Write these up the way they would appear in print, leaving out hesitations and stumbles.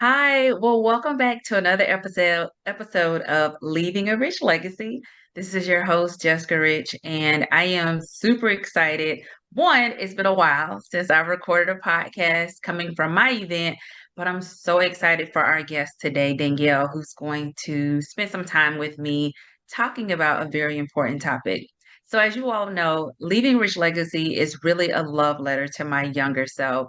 Hi, well, welcome back to another episode of Leaving a Rich Legacy. This is your host, Jessica Rich, and I am super excited. One, it's been a while since I've recorded a podcast coming from my event, but I'm so excited for our guest today, Danielle, who's going to spend some time with me talking about a very important topic. So, as you all know, Leaving Rich Legacy is really a love letter to my younger self.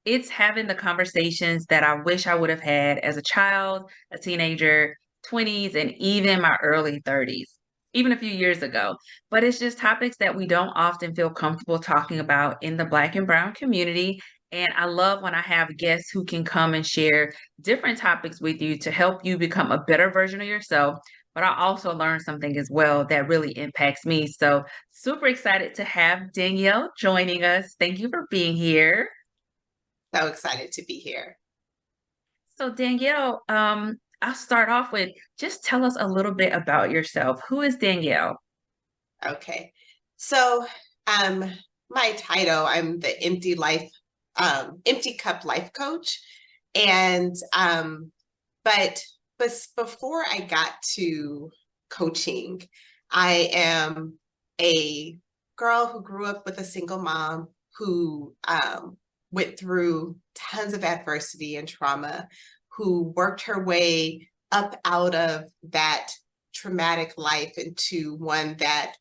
It's having the conversations that I wish I would have had as a child, a teenager, 20s, and even my early 30s, even a few years ago. But it's just topics that we don't often feel comfortable talking about in the Black and Brown community. And I love when I have guests who can come and share different topics with you to help you become a better version of yourself. But I also learned something as well that really impacts me. So, super excited to have Danielle joining us. Thank you for being here. So excited to be here. So Danielle, I'll start off with just tell us a little bit about yourself. Who is Danielle? Okay. So, um, my title, I'm the empty cup life coach. And but before I got to coaching, I am a girl who grew up with a single mom who went through tons of adversity and trauma, who worked her way up out of that traumatic life into one that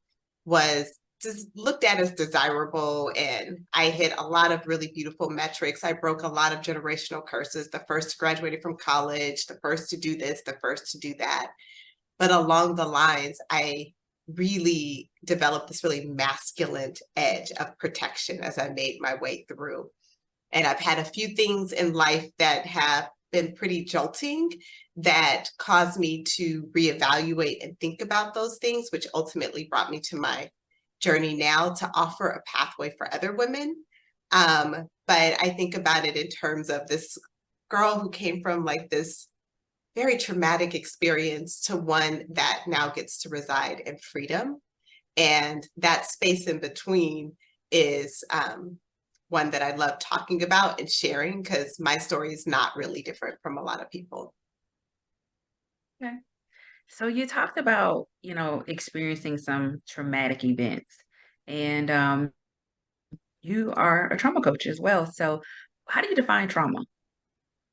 was just looked at as desirable. And I hit a lot of really beautiful metrics. I broke a lot of generational curses, the first to graduate from college, the first to do this, the first to do that. But along the lines, I really developed this really masculine edge of protection as I made my way through. And I've had a few things in life that have been pretty jolting that caused me to reevaluate and think about those things, which ultimately brought me to my journey now to offer a pathway for other women. But I think about it in terms of this girl who came from like this very traumatic experience to one that now gets to reside in freedom. And that space in between is one that I love talking about and sharing because my story is not really different from a lot of people. Okay. So you talked about, experiencing some traumatic events and you are a trauma coach as well. So how do you define trauma?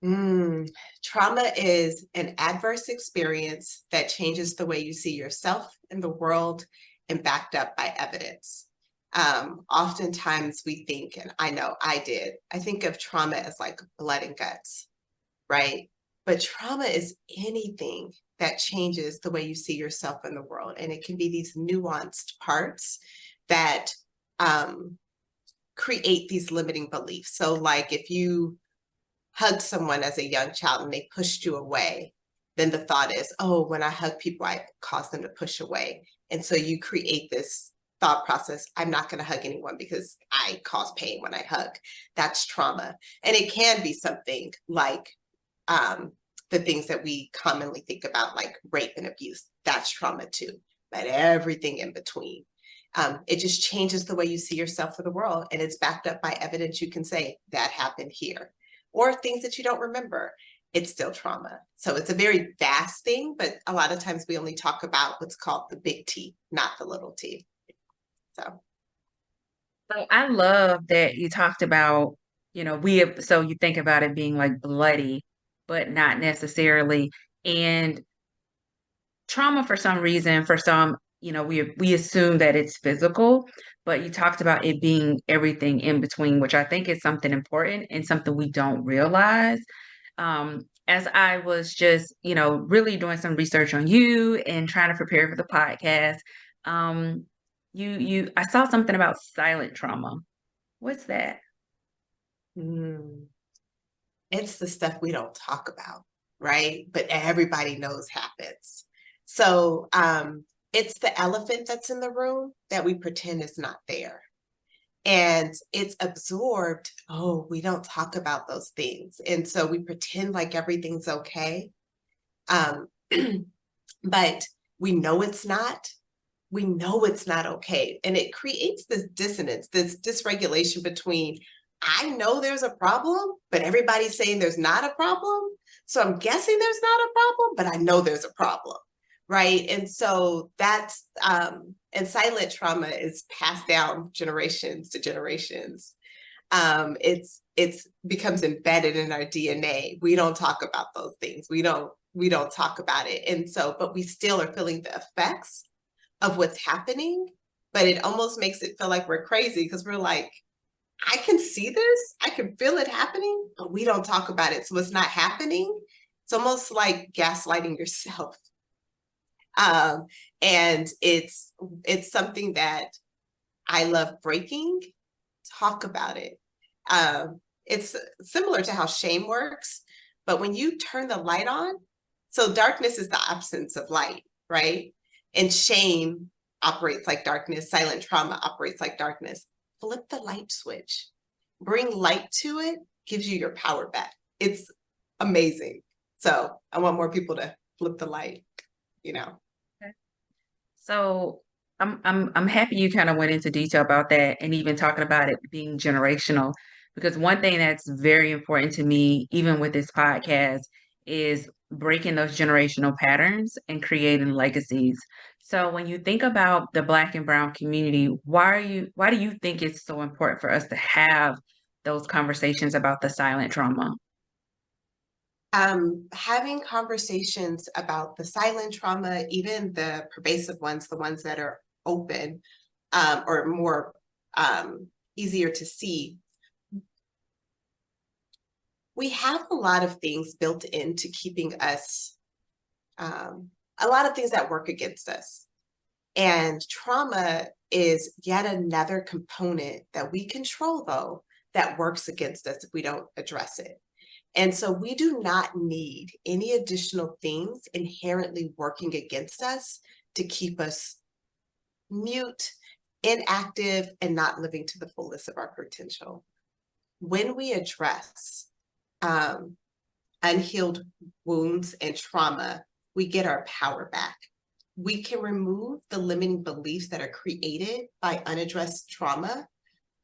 Mm, Trauma is an adverse experience that changes the way you see yourself and the world and backed up by evidence. Oftentimes we think, and I know I did, I think of trauma as like blood and guts, right? But trauma is anything that changes the way you see yourself in the world. And it can be these nuanced parts that um, create these limiting beliefs. So, like if you hugged someone as a young child and they pushed you away, then the thought is, oh, when I hug people, I cause them to push away. And so you create this thought process, I'm not going to hug anyone because I cause pain when I hug. That's trauma. And it can be something like um, the things that we commonly think about, like rape and abuse. That's trauma too, but everything in between. It just changes the way you see yourself for the world. And it's backed up by evidence you can say that happened here or things that you don't remember. It's still trauma. So it's a very vast thing, but a lot of times we only talk about what's called the big T, not the little t. So, So I love that you talked about, so you think about it being like bloody, but not necessarily. And trauma for some reason, for some, we assume that it's physical, but you talked about it being everything in between, which I think is something important and something we don't realize. As I was just, really doing some research on you and trying to prepare for the podcast, I saw something about silent trauma. What's that? mm, it's the stuff we don't talk about, right? But everybody knows happens. So it's the elephant that's in the room that we pretend is not there. And it's absorbed. Oh, we don't talk about those things. And so we pretend like everything's okay. Um, but we know it's not. We know it's not okay. And it creates this dissonance, this dysregulation between, I know there's a problem, but everybody's saying there's not a problem. So I'm guessing there's not a problem, but I know there's a problem. Right. And so that's and silent trauma is passed down generations to generations. It's becomes embedded in our DNA. We don't talk about those things. We don't talk about it. And so, but we still are feeling the effects of what's happening. But it almost makes it feel like we're crazy because we're like, I can see this, I can feel it happening, but we don't talk about it. So it's not happening. It's almost like gaslighting yourself. Um, and it's something that I love breaking. Talk about it. It's similar to how shame works, but when you turn the light on, so darkness is the absence of light, right? And shame operates like darkness, silent trauma operates like darkness. Flip the light switch, bring light to it, gives you your power back. It's amazing. So I want more people to flip the light, you know. Okay. So I'm happy you kind of went into detail about that and even talking about it being generational, because one thing that's very important to me, even with this podcast, is breaking those generational patterns and creating legacies. So when you think about the Black and Brown community, why do you think it's so important for us to have those conversations about the silent trauma? Having conversations about the silent trauma, even the pervasive ones, the ones that are open, or more easier to see. We have a lot of things built into keeping us, a lot of things that work against us. And trauma is yet another component that we control, though, that works against us if we don't address it. And so we do not need any additional things inherently working against us to keep us mute, inactive, and not living to the fullest of our potential. When we address um, unhealed wounds and trauma, we get our power back. We can remove the limiting beliefs that are created by unaddressed trauma.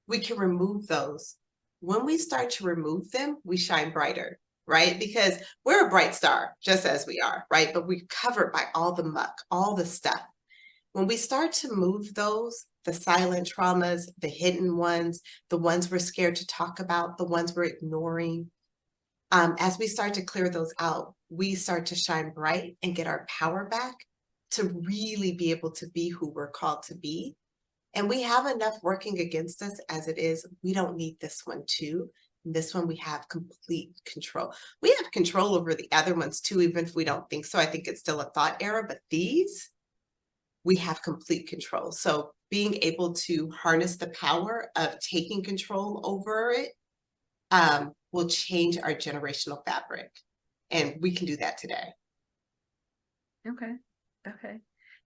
We can remove those. When we start to remove them, we shine brighter, right? Because we're a bright star, just as we are, right? But we're covered by all the muck, all the stuff. When we start to move those, the silent traumas, the hidden ones, the ones we're scared to talk about, the ones we're ignoring, as we start to clear those out, we start to shine bright and get our power back to really be able to be who we're called to be. And we have enough working against us as it is. We don't need this one too. This one we have complete control. We have control over the other ones too, even if we don't think so. I think it's still a thought error, but these, we have complete control. So being able to harness the power of taking control over it will change our generational fabric. And we can do that today. Okay. Okay.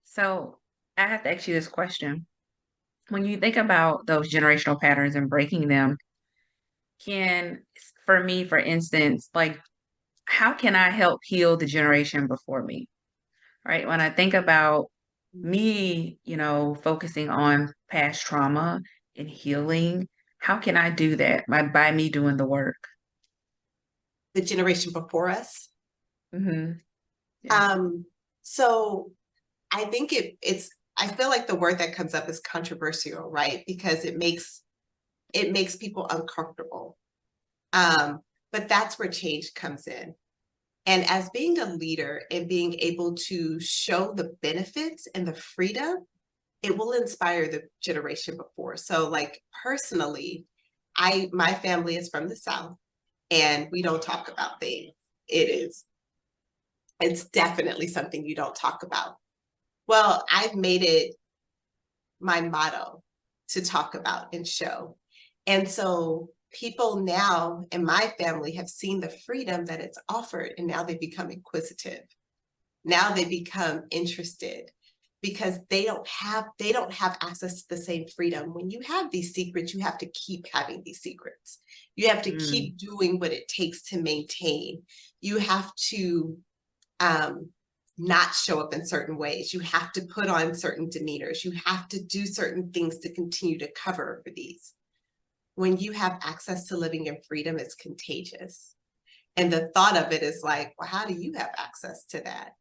So I have to ask you this question. When you think about those generational patterns and breaking them, can, for me, for instance, like, how can I help heal the generation before me? Right? When I think about me, focusing on past trauma and healing, how can I do that? By me doing the work. The generation before us. Hmm. Yeah. So I think I feel like the word that comes up is controversial, right? Because it makes people uncomfortable. But that's where change comes in. And as being a leader and being able to show the benefits and the freedom, it will inspire the generation before. So like personally, my family is from the South and we don't talk about things. It's definitely something you don't talk about. Well, I've made it my motto to talk about and show. And so people now in my family have seen the freedom that it's offered, and now they become inquisitive. Now they become interested because they don't have access to the same freedom. When you have these secrets, you have to keep having these secrets. You have to Mm. keep doing what it takes to maintain. You have to um, not show up in certain ways. You have to put on certain demeanors. You have to do certain things to continue to cover for these. When you have access to living in freedom, it's contagious. And the thought of it is like, well, how do you have access to that?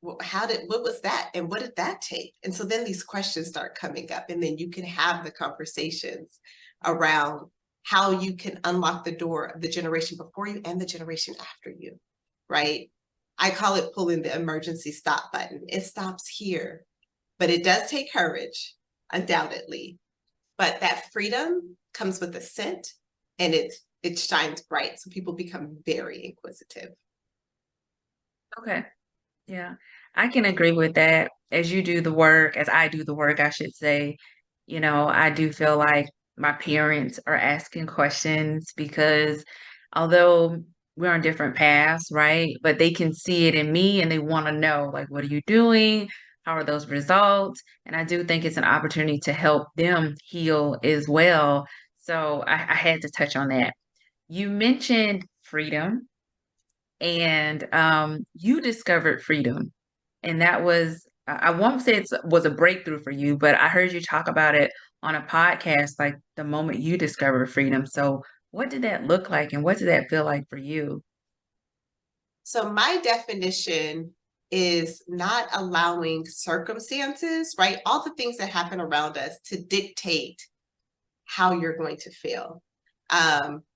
What was that? And what did that take? And so then these questions start coming up, and then you can have the conversations around how you can unlock the door of the generation before you and the generation after you, right? I call it pulling the emergency stop button. It stops here, but it does take courage, undoubtedly. But that freedom comes with a scent, and it shines bright. So people become very inquisitive. Okay. Yeah, I can agree with that. As you do the work, as I do the work, I should say, I do feel like my parents are asking questions because although we're on different paths, right? But they can see it in me and they want to know, like, what are you doing? How are those results? And I do think it's an opportunity to help them heal as well. So I had to touch on that. You mentioned freedom and you discovered freedom, and that was I won't say it was a breakthrough for you, but I heard you talk about it on a podcast, like the moment you discovered freedom. So what did that look like, and what did that feel like for you? So my definition is not allowing circumstances, right? All the things that happen around us to dictate how you're going to feel.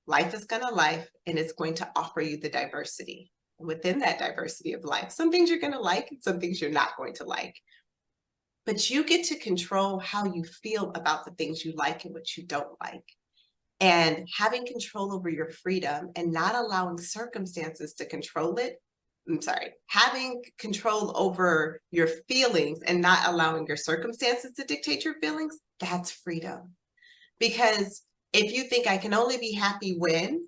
Life is going to life, and it's going to offer you the diversity. Within that diversity of life, some things you're going to like and some things you're not going to like. But you get to control how you feel about the things you like and what you don't like. And having control over your freedom and not allowing circumstances to control it. I'm sorry, having control over your feelings and not allowing your circumstances to dictate your feelings, that's freedom. Because if you think I can only be happy when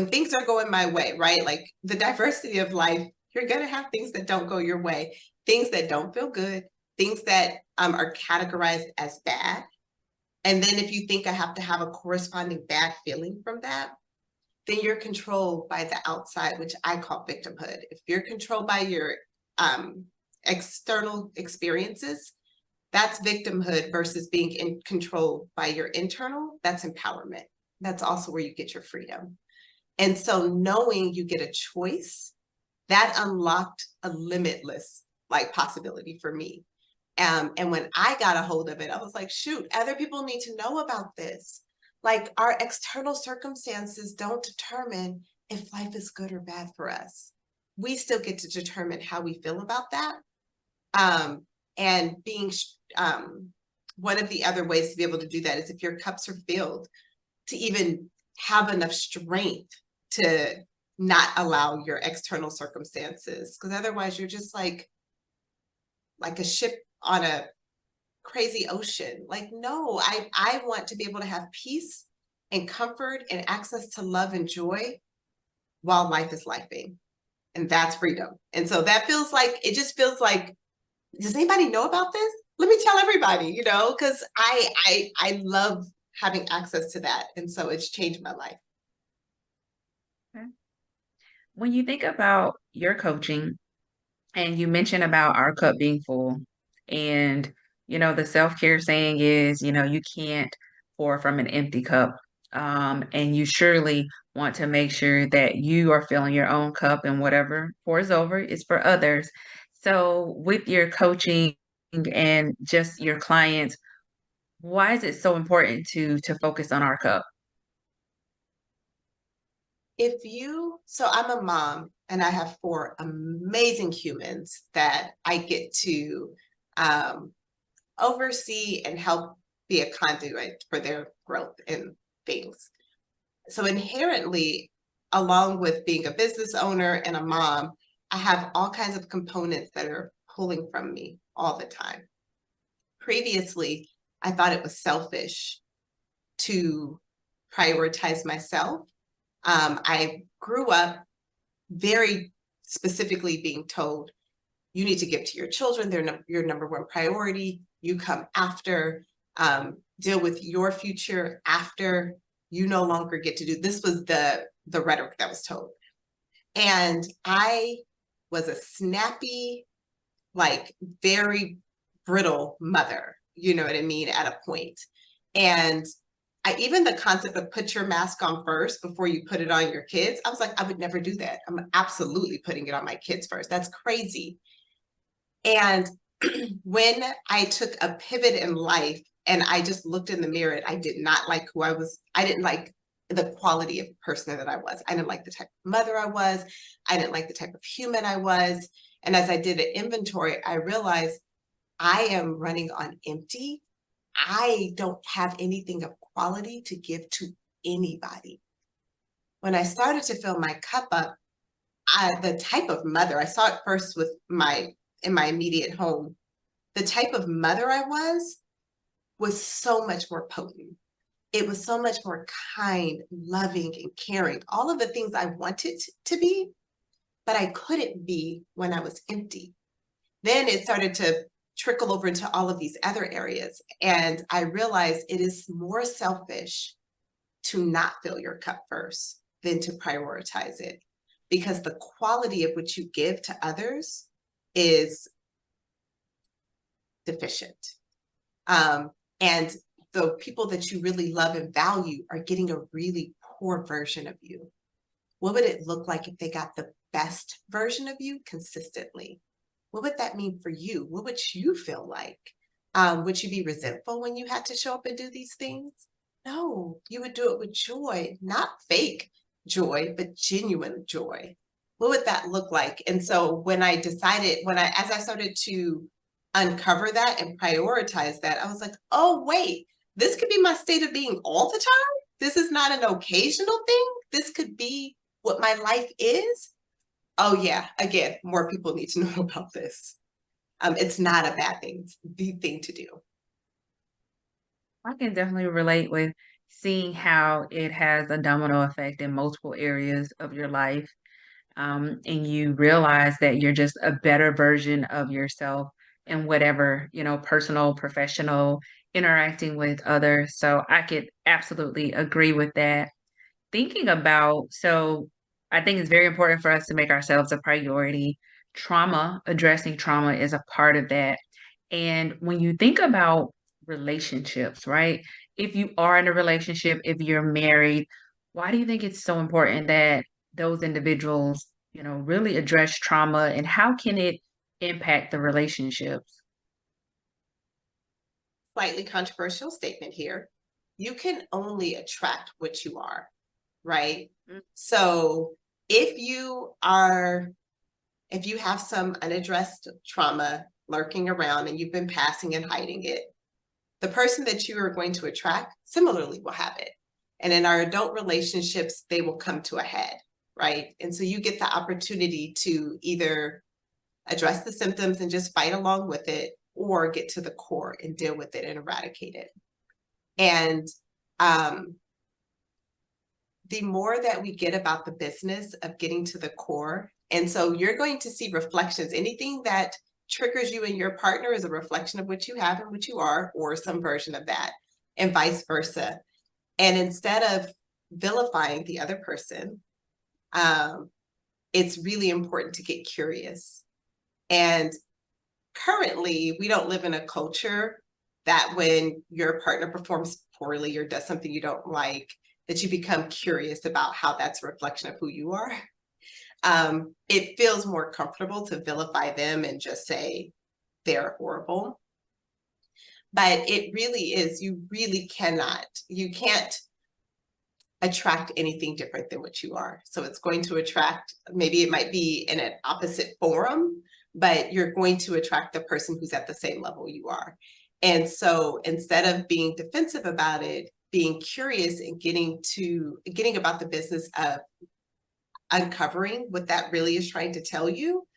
things are going my way, right? Like the diversity of life, you're going to have things that don't go your way, things that don't feel good, things that are categorized as bad. And then if you think I have to have a corresponding bad feeling from that, then you're controlled by the outside, which I call victimhood. If you're controlled by your external experiences, that's victimhood versus being in control by your internal, that's empowerment. That's also where you get your freedom. And so knowing you get a choice, that unlocked a limitless like possibility for me. And when I got a hold of it, I was like, shoot, other people need to know about this. Like our external circumstances don't determine if life is good or bad for us. We still get to determine how we feel about that. And being one of the other ways to be able to do that is if your cups are filled, to even have enough strength to not allow your external circumstances, because otherwise you're just like a ship on a crazy ocean. Like, no, I want to be able to have peace and comfort and access to love and joy while life is lifing. And that's freedom. And so that feels like, it just feels like, does anybody know about this? Let me tell everybody, because I love having access to that. And so it's changed my life. Okay. When you think about your coaching, and you mentioned about our cup being full, and the self-care saying is, you can't pour from an empty cup. And you surely want to make sure that you are filling your own cup, and whatever pours over is for others. So with your coaching and just your clients, why is it so important to focus on our cup? So I'm a mom and I have four amazing humans that I get to um, oversee and help be a conduit for their growth and things. So inherently, along with being a business owner and a mom, I have all kinds of components that are pulling from me all the time. Previously, I thought it was selfish to prioritize myself. I grew up very specifically being told, you need to give to your children, they're your number one priority, you come after, deal with your future after, you no longer get to do. This was the rhetoric that was told. And I was a snappy, like very brittle mother, you know what I mean, at a point. And even the concept of put your mask on first before you put it on your kids, I was like, I would never do that. I'm absolutely putting it on my kids first. That's crazy. And when I took a pivot in life and I just looked in the mirror and I did not like who I was, I didn't like the quality of person that I was. I didn't like the type of mother I was. I didn't like the type of human I was. And as I did an inventory, I realized I am running on empty. I don't have anything of quality to give to anybody. When I started to fill my cup up, the type of mother, I saw it first with in my immediate home. The type of mother I was so much more potent. It was so much more kind, loving, and caring. All of the things I wanted to be, but I couldn't be when I was empty. Then it started to trickle over into all of these other areas. And I realized it is more selfish to not fill your cup first than to prioritize it, because the quality of what you give to others is deficient. And the people that you really love and value are getting a really poor version of you. What would it look like if they got the best version of you consistently? What would that mean for you? What would you feel like? Would you be resentful when you had to show up and do these things? No, you would do it with joy, not fake joy, but genuine joy. What would that look like? And so when I decided, as I started to uncover that and prioritize that, I was like, oh, wait, this could be my state of being all the time. This is not an occasional thing. This could be what my life is. Oh yeah, again, more people need to know about this. It's not a bad thing. It's the thing to do. I can definitely relate with seeing how it has a domino effect in multiple areas of your life. And you realize that you're just a better version of yourself in whatever, personal, professional, interacting with others. So I could absolutely agree with that. Thinking about, so I think it's very important for us to make ourselves a priority. Addressing trauma is a part of that. And when you think about relationships, right? If you are in a relationship, if you're married, why do you think it's so important that those individuals, really address trauma, and how can it impact the relationships? Slightly controversial statement here. You can only attract what you are, right? Mm. So if you have some unaddressed trauma lurking around and you've been passing and hiding it, the person that you are going to attract similarly will have it. And in our adult relationships, they will come to a head, right? And so you get the opportunity to either address the symptoms and just fight along with it, or get to the core and deal with it and eradicate it. And the more that we get about the business of getting to the core, and so you're going to see reflections. Anything that triggers you and your partner is a reflection of what you have and what you are, or some version of that, and vice versa. And instead of vilifying the other person, it's really important to get curious. And currently, we don't live in a culture that when your partner performs poorly or does something you don't like, that you become curious about how that's a reflection of who you are. It feels more comfortable to vilify them and just say they're horrible. But it really is, you can't attract anything different than what you are. So it's going to attract, maybe it might be in an opposite forum, but you're going to attract the person who's at the same level you are. And so instead of being defensive about it, being curious and getting about the business of uncovering what that really is trying to tell you,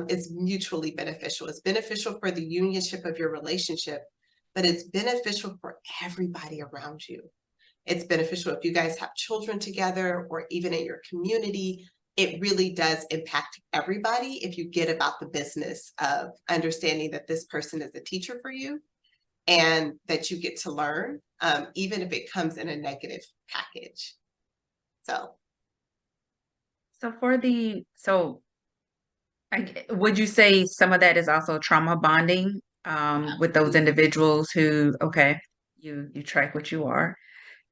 is mutually beneficial. It's beneficial for the unionship of your relationship, but it's beneficial for everybody around you. It's beneficial if you guys have children together, or even in your community. It really does impact everybody if you get about the business of understanding that this person is a teacher for you and that you get to learn, even if it comes in a negative package. So Would you say some of that is also trauma bonding with those absolutely. individuals who, okay, you track what you are.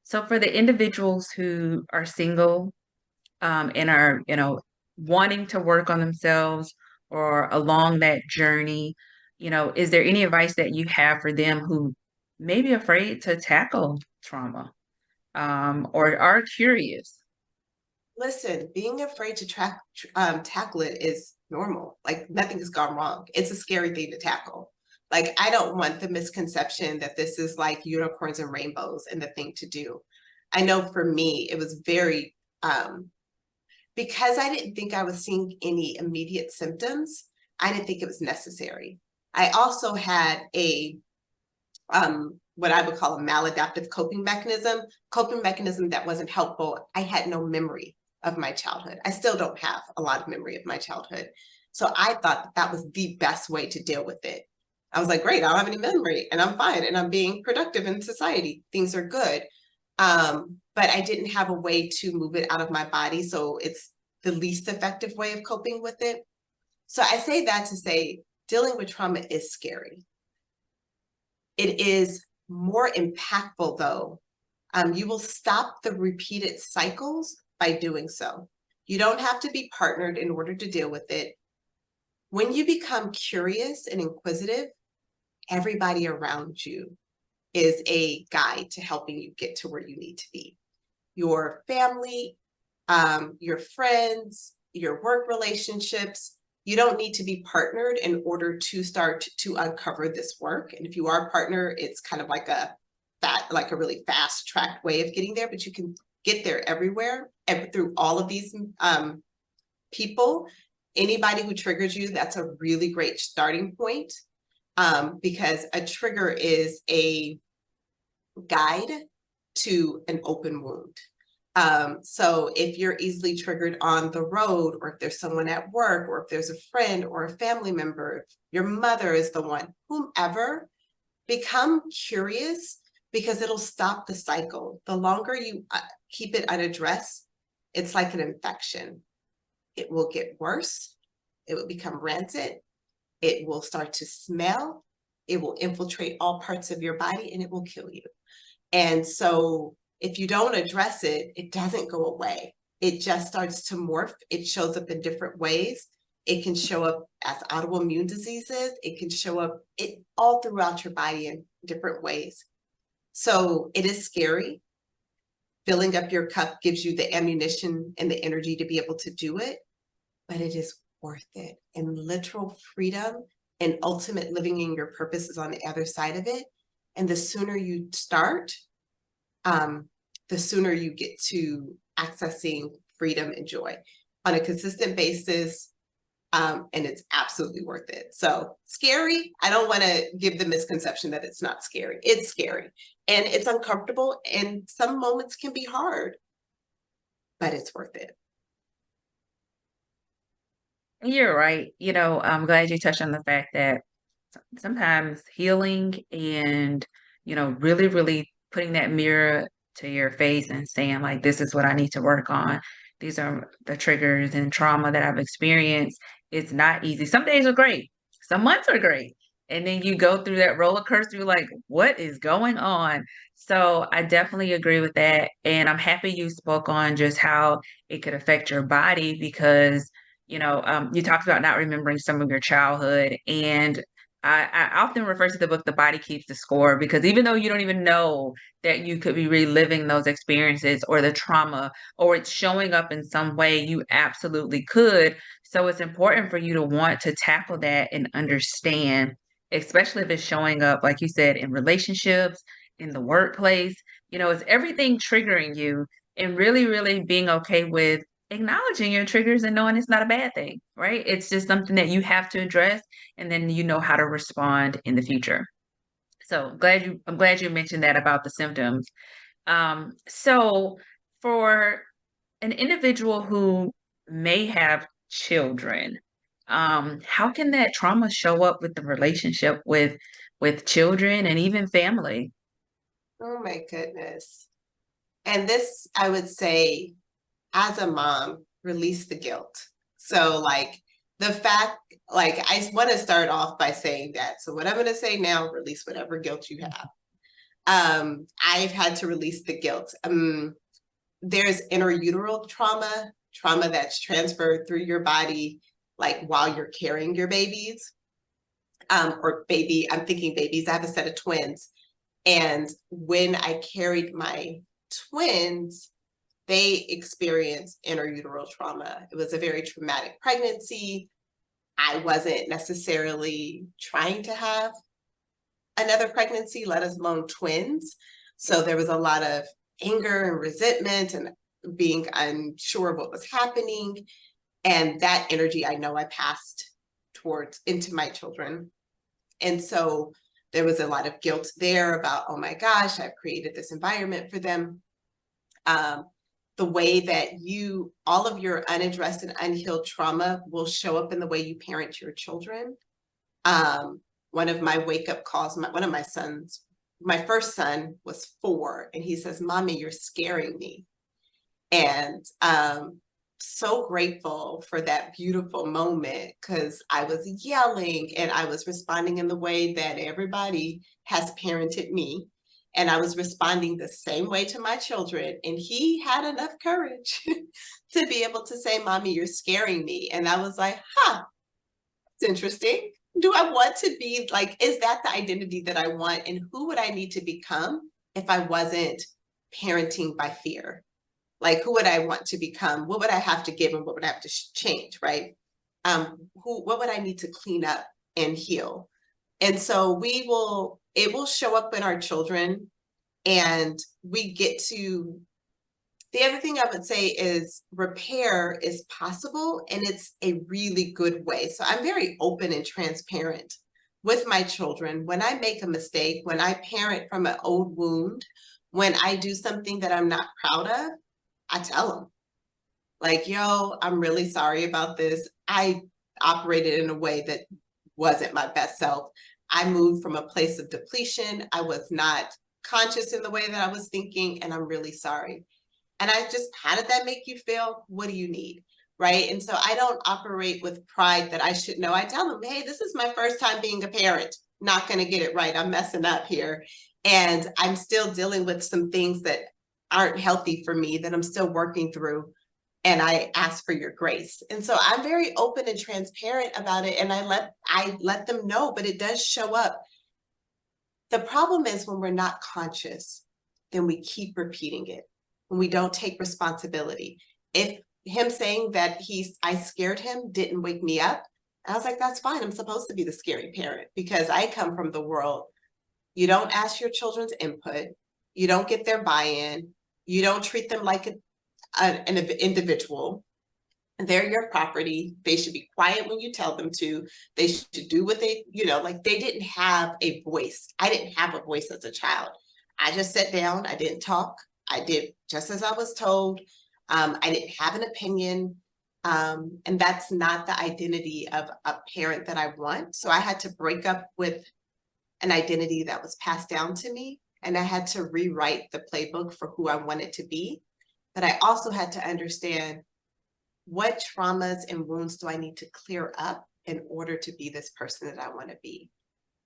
So for the individuals who are single, and are, wanting to work on themselves or along that journey, is there any advice that you have for them who may be afraid to tackle trauma, or are curious? Listen, being afraid to tackle it is normal. Like nothing has gone wrong. It's a scary thing to tackle. Like I don't want the misconception that this is like unicorns and rainbows and the thing to do. I know for me, it was very because I didn't think I was seeing any immediate symptoms. I didn't think it was necessary. I also had a what I would call a maladaptive coping mechanism that wasn't helpful. I had no memory of my childhood. I still don't have a lot of memory of my childhood. So I thought that was the best way to deal with it. I was like, great, I don't have any memory and I'm fine and I'm being productive in society. Things are good. But I didn't have a way to move it out of my body. So it's the least effective way of coping with it. So I say that to say dealing with trauma is scary. It is more impactful though. You will stop the repeated cycles by doing so. You don't have to be partnered in order to deal with it. When you become curious and inquisitive, everybody around you is a guide to helping you get to where you need to be. Your family, your friends, your work relationships, you don't need to be partnered in order to start to uncover this work. And if you are a partner, it's kind of like a really fast track way of getting there, but you can get there everywhere and through all of these people. Anybody who triggers you, that's a really great starting point, because a trigger is a guide to an open wound. So if you're easily triggered on the road, or if there's someone at work, or if there's a friend or a family member, your mother is the one, whomever, become curious because it'll stop the cycle. The longer you keep it unaddressed, it's like an infection. It will get worse. It will become rancid. It will start to smell. It will infiltrate all parts of your body and it will kill you. And so if you don't address it, it doesn't go away. It just starts to morph. It shows up in different ways. It can show up as autoimmune diseases. It can show up all throughout your body in different ways. So it is scary. Filling up your cup gives you the ammunition and the energy to be able to do it, but it is worth it. And literal freedom and ultimate living in your purpose is on the other side of it. And the sooner you start, the sooner you get to accessing freedom and joy on a consistent basis. And it's absolutely worth it. So scary. I don't want to give the misconception that it's not scary. It's scary and it's uncomfortable and some moments can be hard, but it's worth it. You're right. I'm glad you touched on the fact that sometimes healing and, really, really putting that mirror to your face and saying, like, this is what I need to work on. These are the triggers and trauma that I've experienced. It's not easy. Some days are great, some months are great. And then you go through that roller coaster, you're like, what is going on? So I definitely agree with that. And I'm happy you spoke on just how it could affect your body because, you talked about not remembering some of your childhood. And I often refer to the book The Body Keeps the Score because even though you don't even know that you could be reliving those experiences or the trauma or it's showing up in some way, you absolutely could. So it's important for you to want to tackle that and understand, especially if it's showing up, like you said, in relationships, in the workplace, it's everything triggering you and really, really being okay with acknowledging your triggers and knowing it's not a bad thing, right? It's just something that you have to address and then you know how to respond in the future. So I'm glad you mentioned that about the symptoms. So for an individual who may have children, how can that trauma show up with the relationship with children and even family? Oh my goodness. And this, I would say, as a mom, release the guilt. So like the fact, like I want to start off by saying that. So what I'm going to say now, release whatever guilt you have. I've had to release the guilt. There's intrauterine trauma that's transferred through your body, like while you're carrying your babies. Or baby, I'm thinking babies. I have a set of twins. And when I carried my twins, they experienced intrauterine trauma. It was a very traumatic pregnancy. I wasn't necessarily trying to have another pregnancy, let alone twins. So there was a lot of anger and resentment and being unsure of what was happening. And that energy, I know I passed towards into my children. And so there was a lot of guilt there about, oh my gosh, I've created this environment for them. The way that all of your unaddressed and unhealed trauma will show up in the way you parent your children. One of my wake-up calls, one of my sons, my first son was 4, and he says, "Mommy, you're scaring me." And so grateful for that beautiful moment, because I was yelling and I was responding in the way that everybody has parented me. And I was responding the same way to my children. And he had enough courage to be able to say, "Mommy, you're scaring me." And I was like, huh, it's interesting. Do I want to be like, is that the identity that I want? And who would I need to become if I wasn't parenting by fear? Like, who would I want to become? What would I have to give and what would I have to change, right? What would I need to clean up and heal? And so it will show up in our children, and we get to, the other thing I would say is repair is possible, and it's a really good way. So I'm very open and transparent with my children. When I make a mistake, when I parent from an old wound, when I do something that I'm not proud of, I tell them, like, yo, I'm really sorry about this. I operated in a way that wasn't my best self. I moved from a place of depletion. I was not conscious in the way that I was thinking, and I'm really sorry. And I just, how did that make you feel? What do you need? Right. And so I don't operate with pride that I should know. I tell them, hey, this is my first time being a parent. Not going to get it right. I'm messing up here. And I'm still dealing with some things that aren't healthy for me that I'm still working through. And I ask for your grace. And so I'm very open and transparent about it. And I let them know, but it does show up. The problem is when we're not conscious, then we keep repeating it. When we don't take responsibility. If him saying that I scared him didn't wake me up, I was like, that's fine. I'm supposed to be the scary parent because I come from the world. You don't ask your children's input. You don't get their buy-in. You don't treat them like an individual. They're your property. They should be quiet when you tell them to. They should do what they, like they didn't have a voice. I didn't have a voice as a child. I just sat down. I didn't talk. I did just as I was told. I didn't have an opinion. And that's not the identity of a parent that I want. So I had to break up with an identity that was passed down to me. And I had to rewrite the playbook for who I wanted to be. But I also had to understand, what traumas and wounds do I need to clear up in order to be this person that I want to be?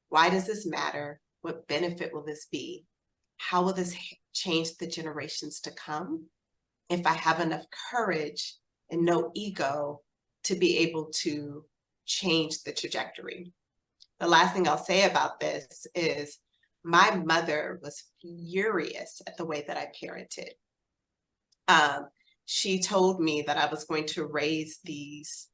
Why does this matter? What benefit will this be? How will this change the generations to come? If I have enough courage and no ego to be able to change the trajectory. The last thing I'll say about this is my mother was furious at the way that I parented. She told me that I was going to raise these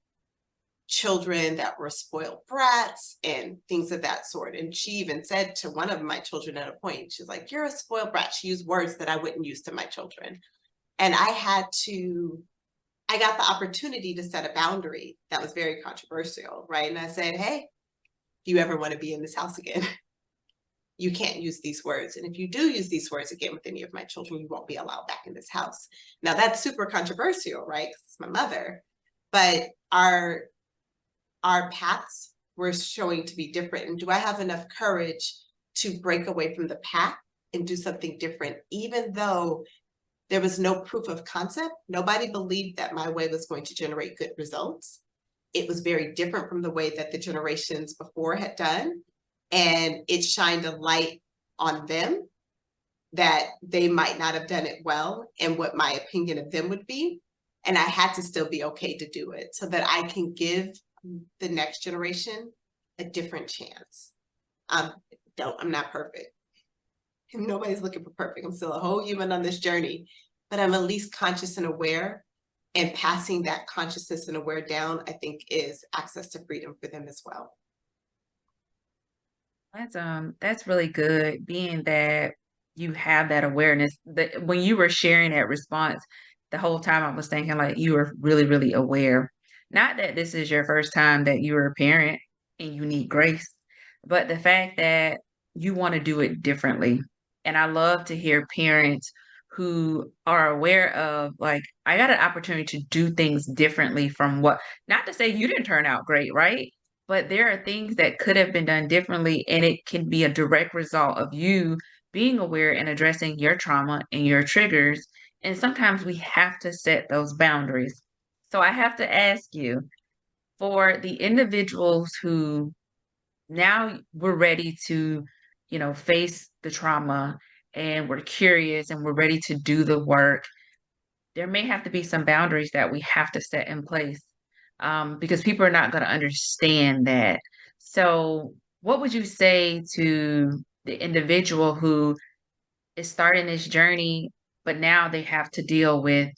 children that were spoiled brats and things of that sort. And she even said to one of my children at a point, she's like, "You're a spoiled brat." She used words that I wouldn't use to my children. And I got the opportunity to set a boundary that was very controversial, right? And I said, hey, if you ever want to be in this house again, you can't use these words. And if you do use these words again with any of my children, you won't be allowed back in this house. Now that's super controversial, right? Because it's my mother. But our paths were showing to be different. And do I have enough courage to break away from the path and do something different, even though there was no proof of concept? Nobody believed that my way was going to generate good results. It was very different from the way that the generations before had done. And it shined a light on them that they might not have done it well and what my opinion of them would be. And I had to still be okay to do it so that I can give the next generation a different chance. I'm not perfect. Nobody's looking for perfect. I'm still a whole human on this journey, but I'm at least conscious and aware. And passing that consciousness and aware down, I think, is access to freedom for them as well. That's really good, being that you have that awareness. That when you were sharing that response, the whole time I was thinking like you were really, really aware. Not that this is your first time that you're a parent and you need grace, but the fact that you want to do it differently. And I love to hear parents who are aware of like, I got an opportunity to do things differently from what, not to say you didn't turn out great, right? But there are things that could have been done differently, and it can be a direct result of you being aware and addressing your trauma and your triggers. And sometimes we have to set those boundaries. So I have to ask you, for the individuals who now we're ready to, face the trauma, and we're curious and we're ready to do the work, there may have to be some boundaries that we have to set in place, because people are not going to understand that. So, what would you say to the individual who is starting this journey, but now they have to deal with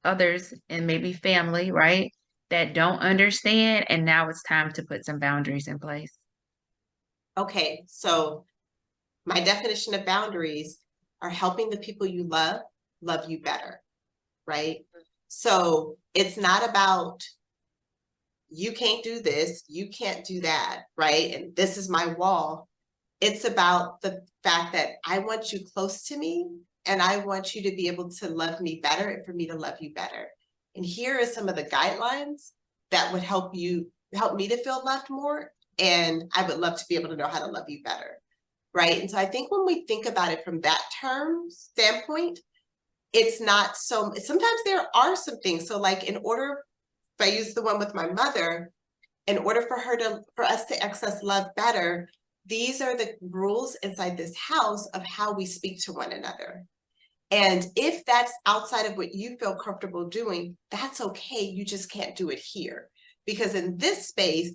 others and maybe family, right? That don't understand, and now it's time to put some boundaries in place. Okay, so my definition of boundaries are helping the people you love you better, right? So it's not about you can't do this, you can't do that, right? And this is my wall. It's about the fact that I want you close to me and I want you to be able to love me better and for me to love you better. And here are some of the guidelines that would help me to feel loved more. And I would love to be able to know how to love you better. Right. And so I think when we think about it from that term standpoint, it's not so, sometimes there are some things. So like in order, if I use the one with my mother, in order for us to access love better, these are the rules inside this house of how we speak to one another. And if that's outside of what you feel comfortable doing, that's okay. You just can't do it here. Because in this space,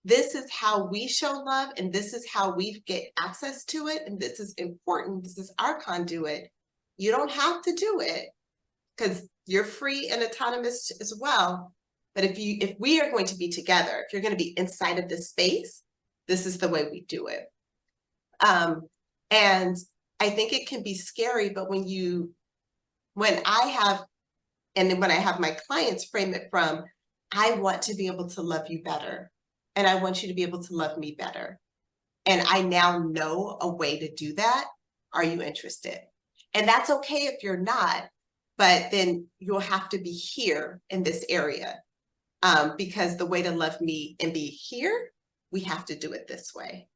this is how we show love and this is how we get access to it. And this is important. This is our conduit. You don't have to do it because you're free and autonomous as well. But if we are going to be together, if you're going to be inside of this space, this is the way we do it. And I think it can be scary, but when I have my clients frame it from, I want to be able to love you better. And I want you to be able to love me better. And I now know a way to do that. Are you interested? And that's okay if you're not, but then you'll have to be here in this area. Because the way to love me and be here, we have to do it this way.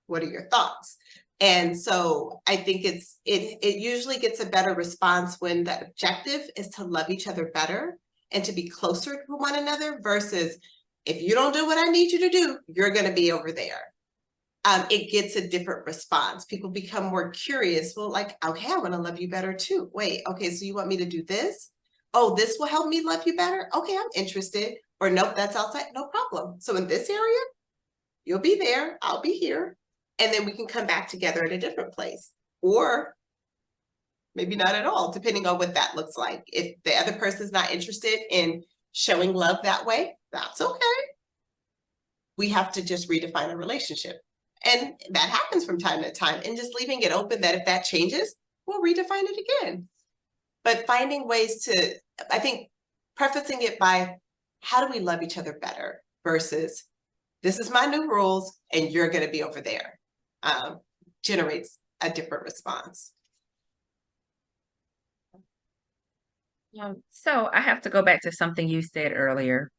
What are your thoughts? And so I think it usually gets a better response when the objective is to love each other better and to be closer to one another versus if you don't do what I need you to do, you're going to be over there. It gets a different response. People become more curious. Well, like, okay, I want to love you better too. Wait, okay, so you want me to do this? Oh, this will help me love you better? Okay, I'm interested. Or nope, that's outside, no problem. So in this area, you'll be there, I'll be here. And then we can come back together at a different place. Or maybe not at all, depending on what that looks like. If the other person's not interested in showing love that way, that's okay. We have to just redefine a relationship. And that happens from time to time. And just leaving it open that if that changes, we'll redefine it again. But finding ways to, I think, prefacing it by how do we love each other better versus this is my new rules and you're going to be over there, generates a different response. So I have to go back to something you said earlier.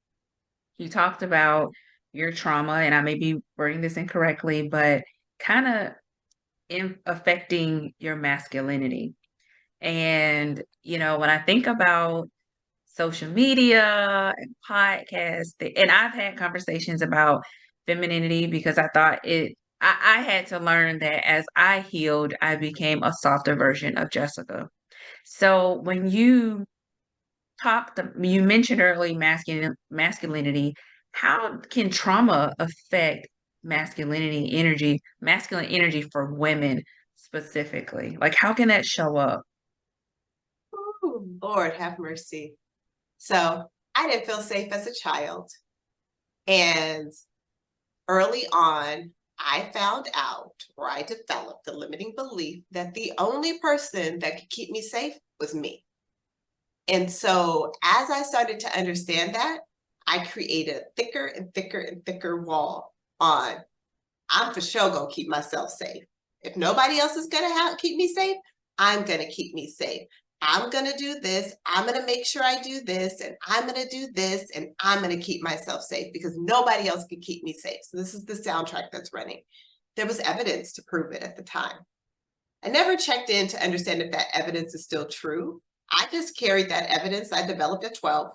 You talked about your trauma, and I may be wording this incorrectly, but kind of affecting your masculinity. And, when I think about social media and podcasts, and I've had conversations about femininity because I thought I had to learn that as I healed, I became a softer version of Jessica. So when you mentioned early masculinity. How can trauma affect masculine energy for women specifically? Like, how can that show up? Ooh, Lord have mercy. So I didn't feel safe as a child. And early on, I found out, or I developed the limiting belief that the only person that could keep me safe was me. And so as I started to understand that, I created a thicker and thicker and thicker wall on I'm for sure gonna keep myself safe. If nobody else is gonna keep me safe, I'm gonna keep me safe. I'm gonna do this. I'm gonna make sure I do this, and I'm gonna do this, and I'm gonna keep myself safe because nobody else can keep me safe. So this is the soundtrack that's running. There was evidence to prove it at the time. I never checked in to understand if that evidence is still true. I just carried that evidence I developed at 12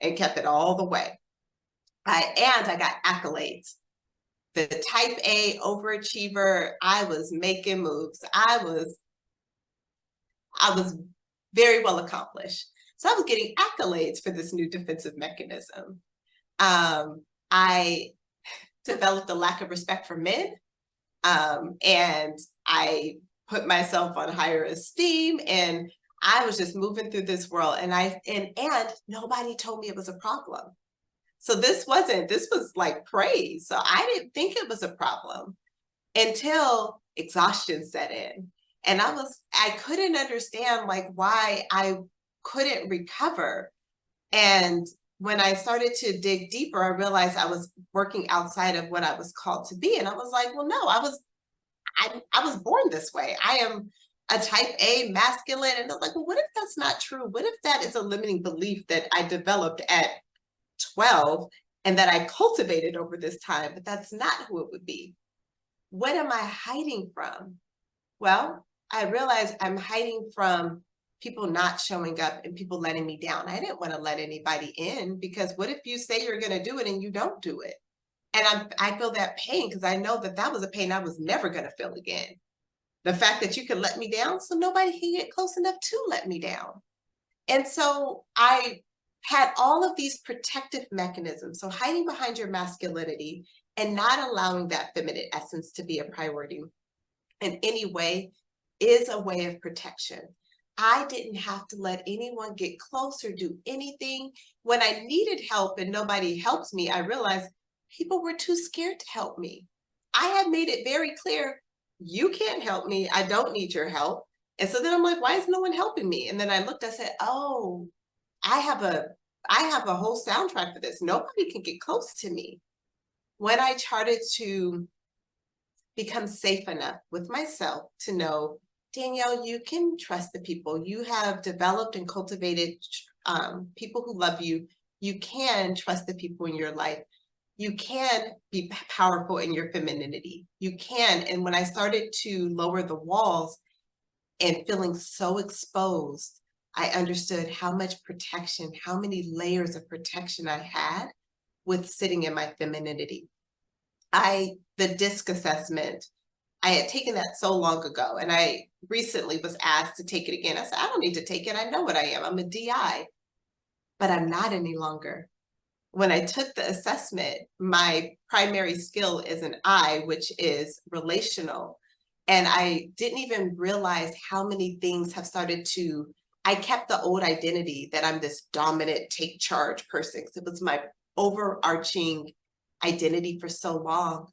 and kept it all the way. I got accolades. The type A overachiever, I was making moves. I was very well accomplished. So I was getting accolades for this new defensive mechanism. I developed a lack of respect for men, and I put myself on higher esteem, and I was just moving through this world, and nobody told me it was a problem. So this was like praise. So I didn't think it was a problem until exhaustion set in. And I couldn't understand like why I couldn't recover. And when I started to dig deeper, I realized I was working outside of what I was called to be. And I was like, well, no, I was born this way. I am a type A masculine. And I was like, well, what if that's not true? What if that is a limiting belief that I developed at 12 and that I cultivated over this time, but that's not who it would be? What am I hiding from? Well, I realized I'm hiding from people not showing up and people letting me down. I didn't want to let anybody in because what if you say you're going to do it and you don't do it? And I feel that pain because I know that that was a pain I was never going to feel again. The fact that you can let me down, so nobody can get close enough to let me down. And so I had all of these protective mechanisms. So hiding behind your masculinity and not allowing that feminine essence to be a priority in any way is a way of protection. I didn't have to let anyone get close or do anything. When I needed help and nobody helped me, I realized people were too scared to help me. I had made it very clear, you can't help me. I don't need your help. And so then I'm like, why is no one helping me? And then I looked, I said, oh, I have a I have a whole soundtrack for this. Nobody can get close to me. When I started to become safe enough with myself to know, Danielle, you can trust the people. You have developed and cultivated people who love you. You can trust the people in your life. You can be powerful in your femininity. You can. And when I started to lower the walls and feeling so exposed, I understood how much protection, how many layers of protection I had with sitting in my femininity. The DISC assessment, I had taken that so long ago, and I recently was asked to take it again. I said, I don't need to take it. I know what I am. I'm a DI, but I'm not any longer. When I took the assessment, my primary skill is an I, which is relational. And I didn't even realize how many things have started to, I kept the old identity that I'm this dominant, take charge person, because it was my overarching identity for so long.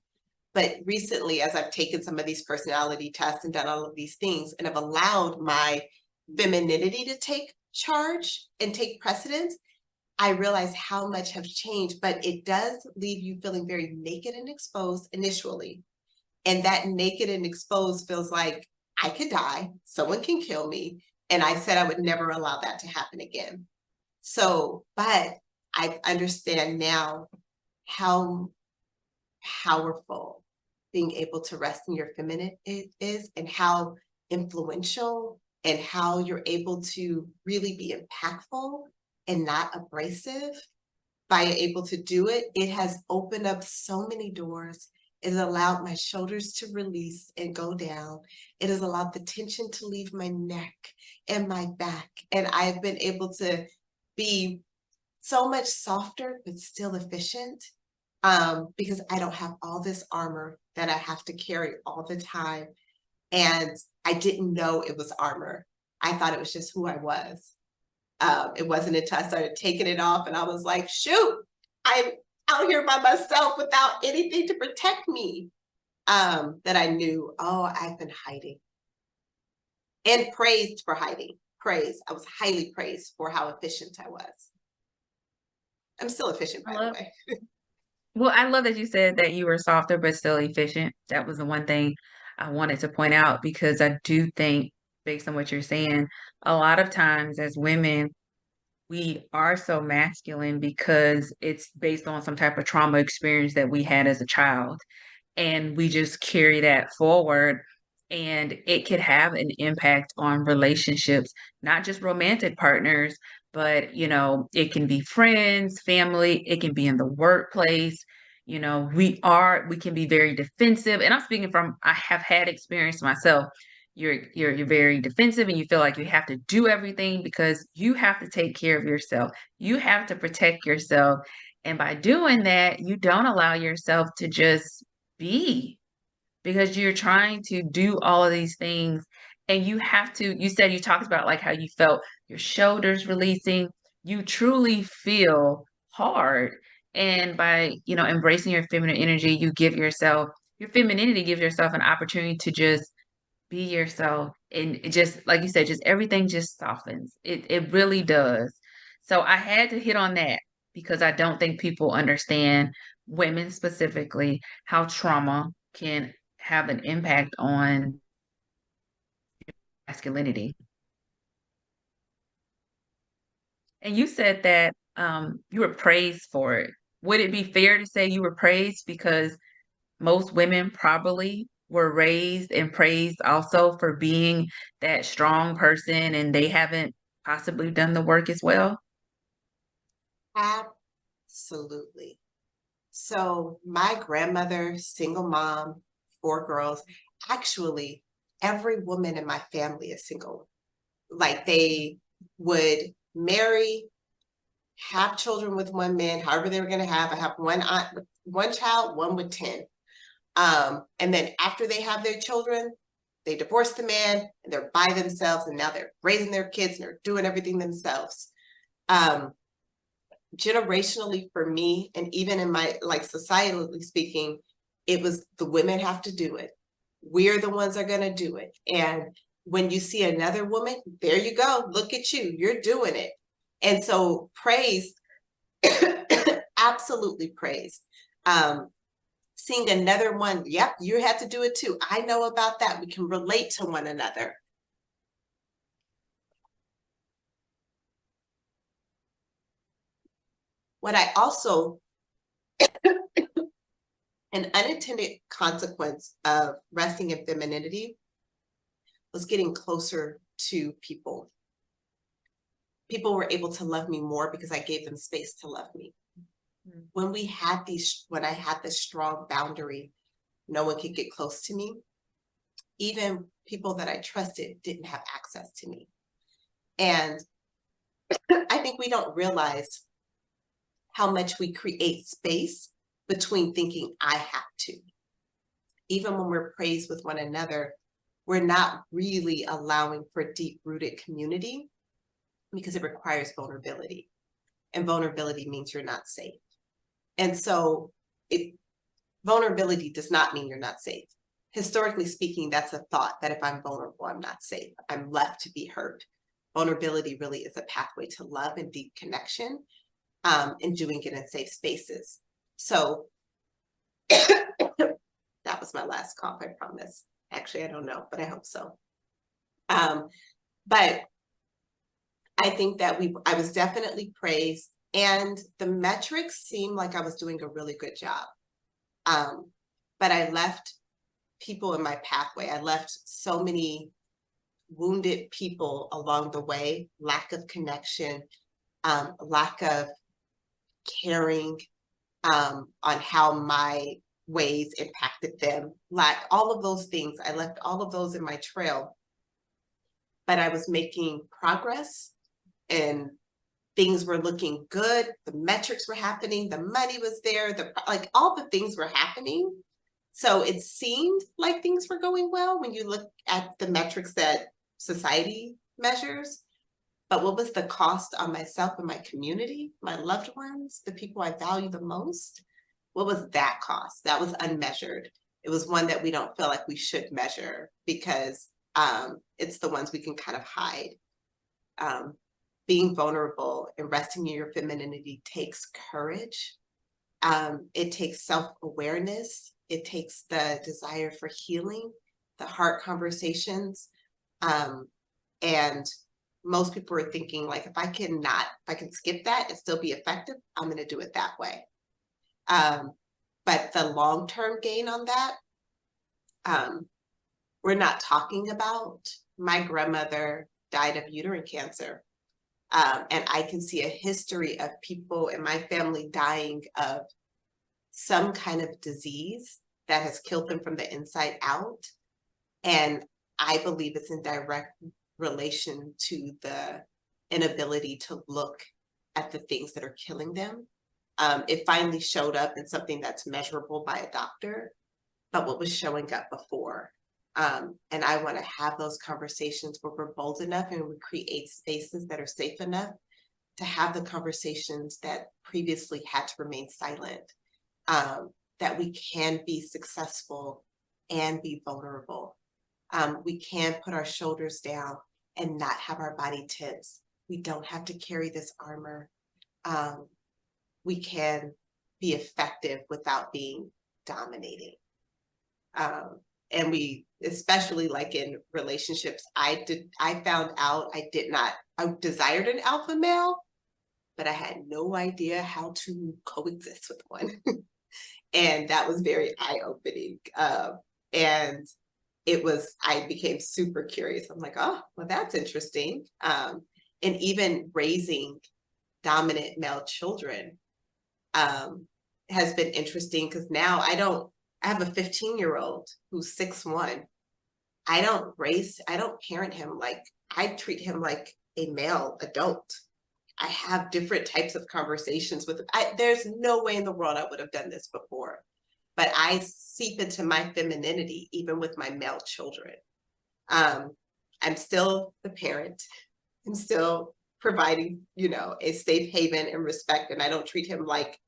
But recently, as I've taken some of these personality tests and done all of these things and have allowed my femininity to take charge and take precedence, I realize how much have changed, but it does leave you feeling very naked and exposed initially. And that naked and exposed feels like I could die, someone can kill me. And I said I would never allow that to happen again. So, but I understand now how powerful being able to rest in your feminine is, and how influential and how you're able to really be impactful and not abrasive by able to do it. It has opened up so many doors. It has allowed my shoulders to release and go down. It has allowed the tension to leave my neck and my back. And I've been able to be so much softer, but still efficient, because I don't have all this armor that I have to carry all the time. And I didn't know it was armor. I thought it was just who I was. It wasn't until I started taking it off and I was like, shoot, I'm out here by myself without anything to protect me. That I knew, oh, I've been hiding. And praised for hiding. Praised. I was highly praised for how efficient I was. I'm still efficient, I by the love way. Well, I love that you said that you were softer but still efficient. That was the one thing I wanted to point out because I do think, based on what you're saying, a lot of times as women, we are so masculine because it's based on some type of trauma experience that we had as a child. And we just carry that forward. And it could have an impact on relationships, not just romantic partners, but it can be friends, family, it can be in the workplace. We can be very defensive. And I'm speaking from I have had experience myself. You're very defensive and you feel like you have to do everything because you have to take care of yourself. You have to protect yourself. And by doing that, you don't allow yourself to just be because you're trying to do all of these things and you said you talked about like how you felt your shoulders releasing. You truly feel hard. And by, embracing your feminine energy, your femininity gives yourself an opportunity to just be yourself. And it just, like you said, just everything just softens. It really does. So I had to hit on that because I don't think people understand, women specifically, how trauma can have an impact on masculinity. And you said that you were praised for it. Would it be fair to say you were praised because most women probably were raised and praised also for being that strong person and they haven't possibly done the work as well? Absolutely. So my grandmother, single mom, 4 girls, actually, every woman in my family is single. Like they would marry, have children with one man, however they were going to have. I have one aunt, one child, one with 10. And then after they have their children, they divorce the man and they're by themselves and now they're raising their kids and they're doing everything themselves. Generationally for me, and even in my, like, societally speaking, it was the women have to do it. We're the ones that are going to do it. And when you see another woman, there you go. Look at you. You're doing it. And so praise, absolutely praise. Seeing another one, yep, you have to do it too. I know about that. We can relate to one another. What I also, an unintended consequence of resting in femininity was getting closer to people. People were able to love me more because I gave them space to love me. When I had this strong boundary, no one could get close to me. Even people that I trusted didn't have access to me. And I think we don't realize how much we create space between thinking I have to. Even when we're praised with one another, we're not really allowing for deep-rooted community because it requires vulnerability. And vulnerability means you're not safe. And so vulnerability does not mean you're not safe. Historically speaking, that's a thought that if I'm vulnerable, I'm not safe. I'm left to be hurt. Vulnerability really is a pathway to love and deep connection, and doing it in safe spaces. So that was my last cough, I promise. Actually, I don't know, but I hope so. But I think that I was definitely praised, and the metrics seemed like I was doing a really good job. But I left people in my pathway. I left so many wounded people along the way, lack of connection, lack of caring, on how my ways impacted them. Like all of those things, I left all of those in my trail, but I was making progress and things were looking good. The metrics were happening. The money was there. Like all the things were happening. So it seemed like things were going well when you look at the metrics that society measures. But what was the cost on myself and my community, my loved ones, the people I value the most? What was that cost? That was unmeasured. It was one that we don't feel like we should measure because it's the ones we can kind of hide. Um, Being vulnerable and resting in your femininity takes courage. It takes self-awareness. It takes the desire for healing, the hard conversations. And most people are thinking like, if I can skip that and still be effective, I'm going to do it that way. But the long-term gain on that, we're not talking about. My grandmother died of uterine cancer. And I can see a history of people in my family dying of some kind of disease that has killed them from the inside out. And I believe it's in direct relation to the inability to look at the things that are killing them. It finally showed up in something that's measurable by a doctor, but what was showing up before. And I want to have those conversations where we're bold enough and we create spaces that are safe enough to have the conversations that previously had to remain silent, that we can be successful and be vulnerable. We can put our shoulders down and not have our body tense. We don't have to carry this armor. We can be effective without being dominating. And we, especially like in relationships, I found out I desired an alpha male, but I had no idea how to coexist with one. And that was very eye-opening. And I became super curious. I'm like, oh, well, that's interesting. And even raising dominant male children has been interesting because now I have a 15-year-old who's 6'1". I don't parent him like, I treat him like a male adult. I have different types of conversations with him. There's no way in the world I would have done this before, but I seep into my femininity even with my male children. I'm still the parent. I'm still providing, a safe haven and respect, and I don't treat him like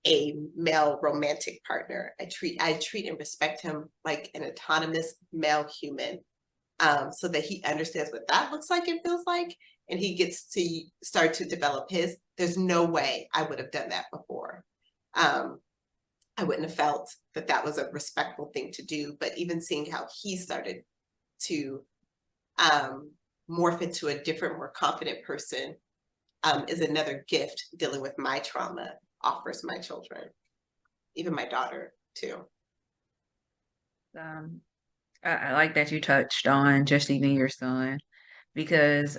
a male romantic partner. I treat and respect him like an autonomous male human, so that he understands what that looks like and feels like, and he gets to start to develop his. There's no way I would have done that before. I wouldn't have felt that that was a respectful thing to do, but even seeing how he started to morph into a different, more confident person is another gift dealing with my trauma offers my children, even my daughter too. I like that you touched on just even your son, because,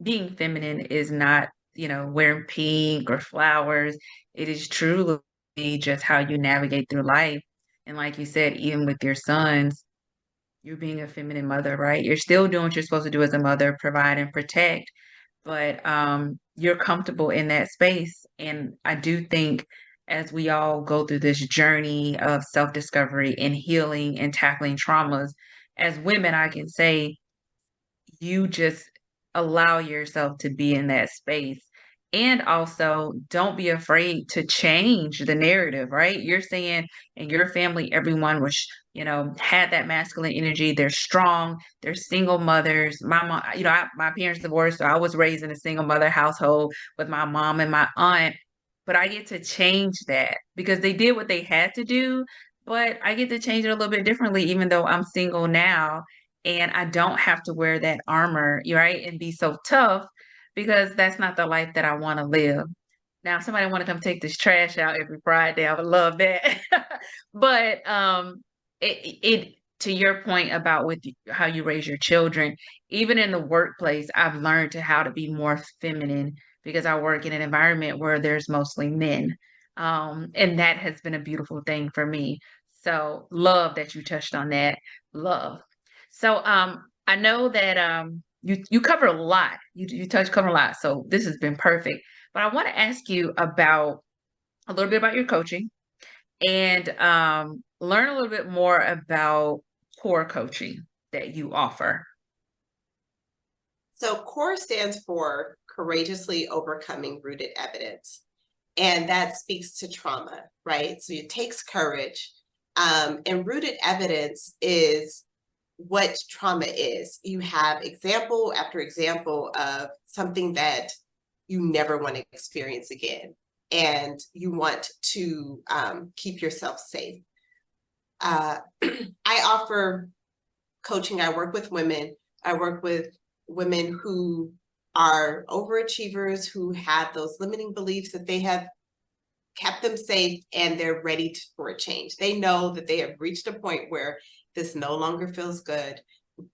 being feminine is not, wearing pink or flowers. It is truly just how you navigate through life. And like you said, even with your sons, you're being a feminine mother, right? You're still doing what you're supposed to do as a mother, provide and protect, but you're comfortable in that space. And I do think as we all go through this journey of self-discovery and healing and tackling traumas, as women, I can say you just allow yourself to be in that space. And also, don't be afraid to change the narrative, right? You're saying in your family, everyone was, had that masculine energy. They're strong. They're single mothers. My mom, my parents divorced, so I was raised in a single mother household with my mom and my aunt. But I get to change that because they did what they had to do. But I get to change it a little bit differently, even though I'm single now and I don't have to wear that armor, right? And be so tough because that's not the life that I want to live. Now, if somebody want to come take this trash out every Friday, I would love that. But it to your point about with how you raise your children, even in the workplace, I've learned how to be more feminine because I work in an environment where there's mostly men. And that has been a beautiful thing for me. So love that you touched on that. Love. So I know that you cover a lot. Cover a lot. So this has been perfect. But I want to ask you about a little bit about your coaching and learn a little bit more about core coaching that you offer. So CORE stands for Courageously Overcoming Rooted Evidence. And that speaks to trauma, right? So it takes courage. And rooted evidence is what trauma is. You have example after example of something that you never want to experience again. And you want to keep yourself safe. I offer coaching. I work with women. I work with women who are overachievers, who have those limiting beliefs that they have kept them safe, and they're ready for a change. They know that they have reached a point where this no longer feels good.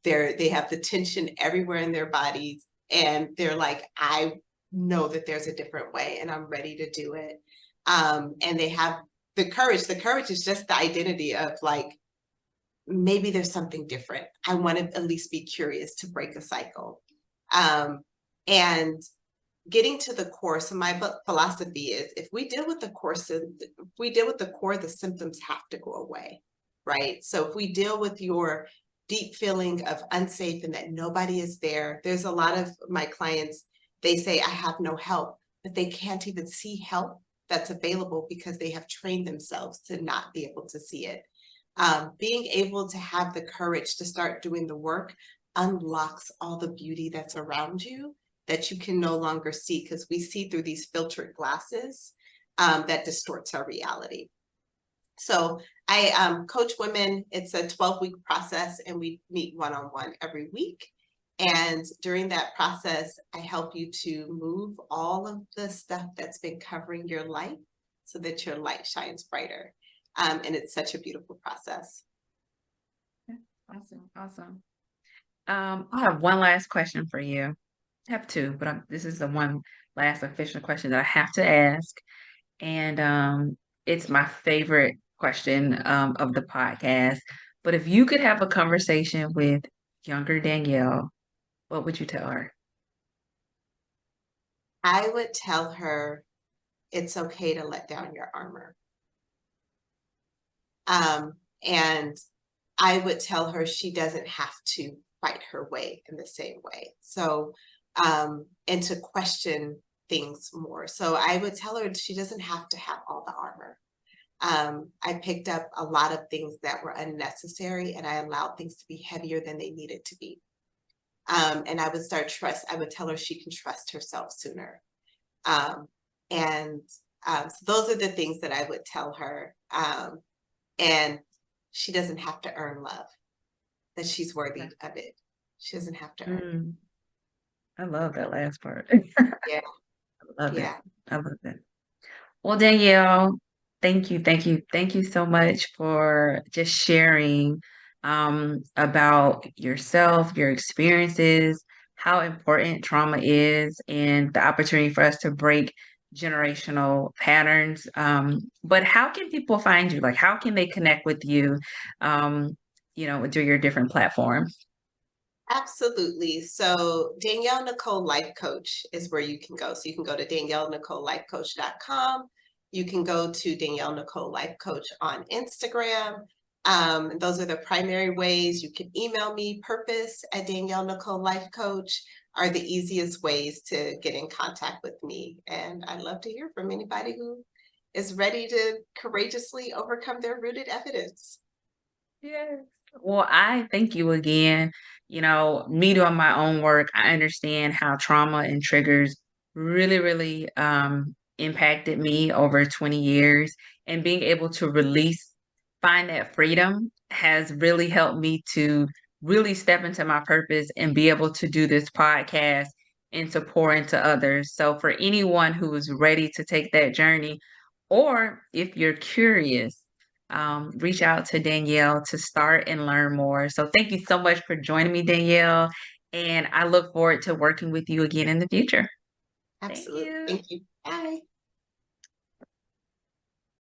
They have the tension everywhere in their bodies, and they're like, I know that there's a different way, and I'm ready to do it. And they have the courage. The courage is just the identity of like, maybe there's something different. I want to at least be curious to break a cycle. And getting to the core. So my philosophy is, if we deal with the core, the symptoms have to go away, right? So if we deal with your deep feeling of unsafe and that nobody is there, there's a lot of my clients, they say, I have no help, but they can't even see help that's available because they have trained themselves to not be able to see it. Being able to have the courage to start doing the work unlocks all the beauty that's around you that you can no longer see, because we see through these filtered glasses that distorts our reality. So I coach women. It's a 12-week process, and we meet one-on-one every week. And during that process, I help you to move all of the stuff that's been covering your light so that your light shines brighter. And it's such a beautiful process. Awesome. Awesome. I have one last question for you. I have two, but this is the one last official question that I have to ask. And it's my favorite question of the podcast. But if you could have a conversation with younger Danielle, what would you tell her? I would tell her it's okay to let down your armor. And I would tell her she doesn't have to fight her way in the same way. So, and to question things more. So I would tell her she doesn't have to have all the armor. I picked up a lot of things that were unnecessary, and I allowed things to be heavier than they needed to be. And I would tell her she can trust herself sooner. Um, and so those are the things that I would tell her. And she doesn't have to earn love, that she's worthy of it. She doesn't have to earn it. I love that last part. Yeah. I love it. Yeah. I love it. Well, Danielle, thank you so much for just sharing about yourself, your experiences, how important trauma is, and the opportunity for us to break generational patterns. But how can people find you? Like, how can they connect with you, through your different platforms? Absolutely. So Danielle Nicole Life Coach is where you can go. So you can go to DanielleNicoleLifeCoach.com. You can go to Danielle Nicole Life Coach on Instagram. Those are the primary ways. You can email me. Purpose at Danielle Nicole Life Coach are the easiest ways to get in contact with me. And I'd love to hear from anybody who is ready to courageously overcome their rooted evidence. Yes. Well, I thank you again. Me doing my own work, I understand how trauma and triggers really, really impacted me over 20 years. And being able to find that freedom has really helped me to really step into my purpose and be able to do this podcast and to pour into others. So, for anyone who is ready to take that journey, or if you're curious, reach out to Danielle to start and learn more. So thank you so much for joining me, Danielle. And I look forward to working with you again in the future. Thank Absolutely. you. Thank you. Bye.